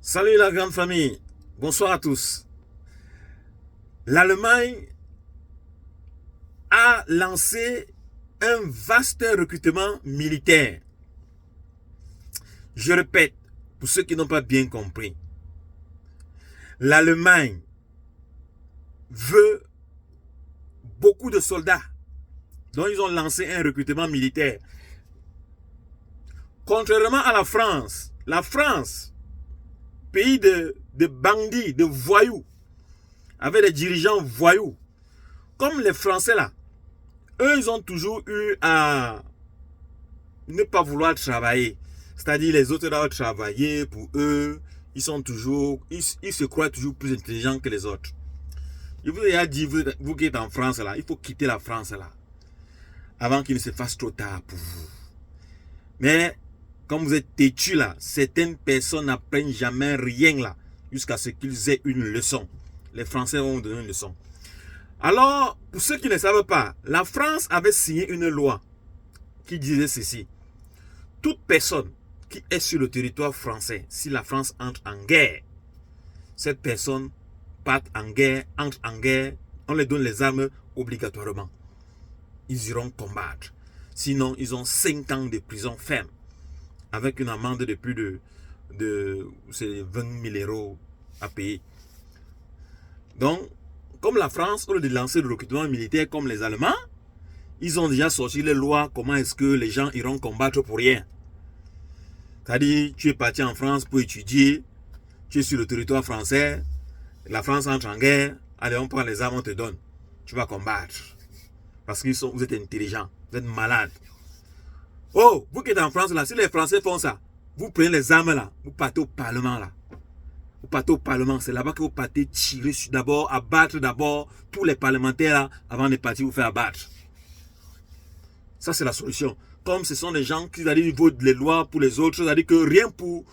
Salut la grande famille, bonsoir à tous. L'Allemagne a lancé un vaste recrutement militaire. Je répète, pour ceux qui n'ont pas bien compris, l'Allemagne veut beaucoup de soldats. Donc ils ont lancé un recrutement militaire. Contrairement à la France, pays de bandits, de voyous, avec des dirigeants voyous, comme les Français là, eux ils ont toujours eu à ne pas vouloir travailler. C'est-à-dire les autres doivent travailler pour eux, ils se croient toujours plus intelligents que les autres. Je vous ai dit, vous qui êtes en France là, il faut quitter la France là, avant qu'il ne se fasse trop tard pour vous. Mais, comme vous êtes têtus là, certaines personnes n'apprennent jamais rien là, jusqu'à ce qu'ils aient une leçon. Les Français vont vous donner une leçon. Alors, pour ceux qui ne savent pas, la France avait signé une loi qui disait ceci. Toute personne qui est sur le territoire français, si la France entre en guerre, cette personne part en guerre, entre en guerre, on leur donne les armes obligatoirement. Ils iront combattre. Sinon, ils ont 5 ans de prison ferme, avec une amende de plus de 20 000 euros à payer. Donc, comme la France, au lieu de lancer le recrutement militaire comme les Allemands, ils ont déjà sorti les lois, comment est-ce que les gens iront combattre pour rien. C'est-à-dire, tu es parti en France pour étudier, tu es sur le territoire français, la France entre en guerre, allez, on prend les armes, on te donne. Tu vas combattre. Parce que vous êtes intelligent, vous êtes malade. Oh, vous qui êtes en France là, si les Français font ça, vous prenez les armes là, vous partez au Parlement là. Vous partez au Parlement, c'est là-bas que vous partez tirer d'abord, abattre d'abord tous les parlementaires là, avant de partir vous faire abattre. Ça c'est la solution. Comme ce sont des gens qui votent les lois pour les autres, c'est-à-dire que rien pour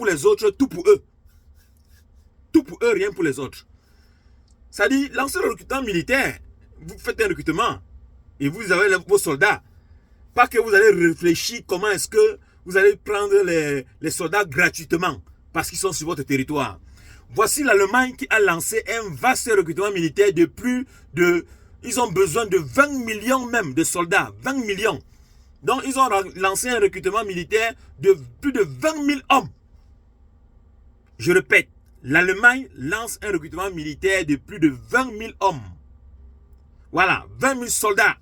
les autres, tout pour eux. Tout pour eux, rien pour les autres. C'est-à-dire, lancez le recrutement militaire. Vous faites un recrutement et vous avez vos soldats. Pas que vous allez réfléchir comment est-ce que vous allez prendre les soldats gratuitement parce qu'ils sont sur votre territoire. Voici l'Allemagne qui a lancé un vaste recrutement militaire de plus de... Ils ont besoin de 20 millions même de soldats. 20 millions. Donc, ils ont lancé un recrutement militaire de plus de 20 000 hommes. Je répète, l'Allemagne lance un recrutement militaire de plus de 20 000 hommes. Voilà, 20 000 soldats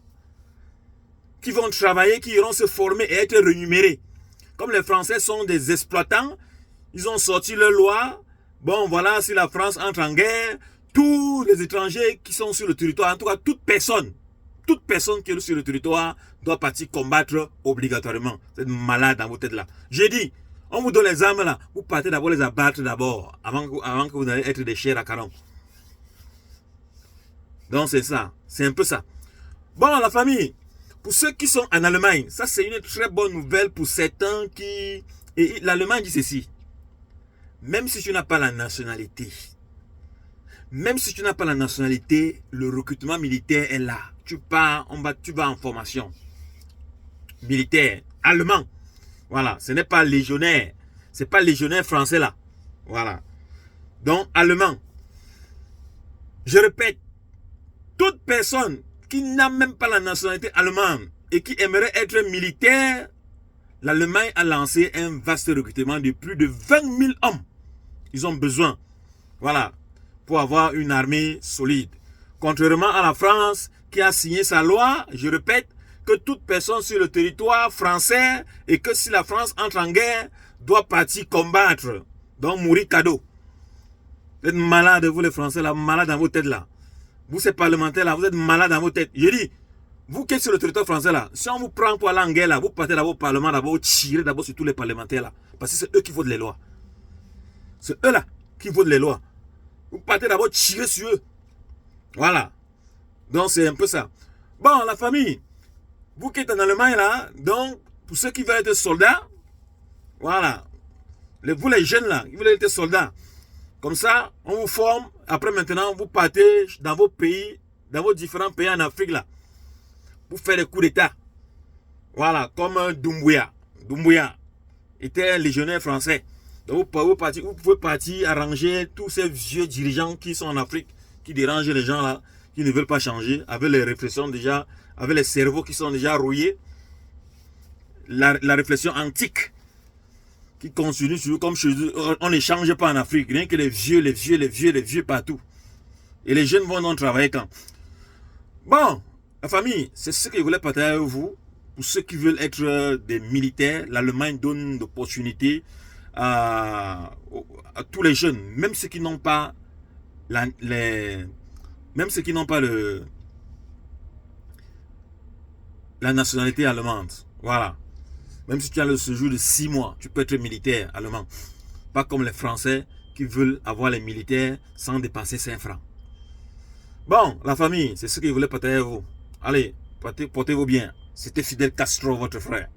qui vont travailler, qui iront se former et être rémunérés. Comme les Français sont des exploitants, ils ont sorti leur loi. Bon, voilà, si la France entre en guerre, tous les étrangers qui sont sur le territoire, en tout cas toute personne qui est sur le territoire doit partir combattre obligatoirement. Vous êtes malade dans vos têtes là. J'ai dit, on vous donne les armes là, vous partez d'abord les abattre d'abord, avant que vous allez être des chairs à canon. Donc c'est ça, c'est un peu ça. Bon, la famille, pour ceux qui sont en Allemagne, ça c'est une très bonne nouvelle pour certains qui... Et l'Allemagne dit ceci, même si tu n'as pas la nationalité, le recrutement militaire est là. Tu vas en formation militaire, allemand. Voilà, ce n'est pas légionnaire. Ce n'est pas légionnaire français là. Voilà. Donc, allemand. Je répète, toute personne qui n'a même pas la nationalité allemande et qui aimerait être militaire, l'Allemagne a lancé un vaste recrutement de plus de 20 000 hommes. Ils ont besoin. Voilà. Pour avoir une armée solide. Contrairement à la France qui a signé sa loi, je répète, que toute personne sur le territoire français et que si la France entre en guerre, doit partir combattre. Donc mourir cadeau. Vous êtes malades, vous les Français, là, malades dans vos têtes là. Vous ces parlementaires là, vous êtes malades dans vos têtes. Je dis, vous qui êtes sur le territoire français là, si on vous prend pour aller en guerre là, vous partez d'abord au Parlement, d'abord tirer d'abord sur tous les parlementaires là. Parce que c'est eux qui votent les lois. C'est eux là qui votent les lois. Vous partez d'abord tirer sur eux. Voilà. Donc c'est un peu ça. Bon, la famille, vous qui êtes en Allemagne là, donc pour ceux qui veulent être soldats, voilà. Vous les jeunes là, qui veulent être soldats. Comme ça, on vous forme. Après maintenant, vous partez dans vos pays, dans vos différents pays en Afrique là. Vous faites des coups d'état. Voilà, comme Doumbouya. Doumbouya était un légionnaire français. Donc vous pouvez partir arranger tous ces vieux dirigeants qui sont en Afrique, qui dérangent les gens là, qui ne veulent pas changer, avec les réflexions déjà, avec les cerveaux qui sont déjà rouillés. La réflexion antique qui continue sur comme chez eux, on ne change pas en Afrique, rien que les vieux partout. Et les jeunes vont donc travailler quand? Bon, la famille, c'est ce que je voulais partager avec vous. Pour ceux qui veulent être des militaires, l'Allemagne donne l'opportunité à tous les jeunes, même ceux qui n'ont pas même ceux qui n'ont pas la nationalité allemande. Voilà. Même si tu as le séjour de 6 mois, tu peux être militaire allemand. Pas comme les Français qui veulent avoir les militaires sans dépenser 5 francs. Bon, la famille, c'est ce que je voulais partager avec vous. Allez, portez-vous bien. C'était Fidel Castro, votre frère.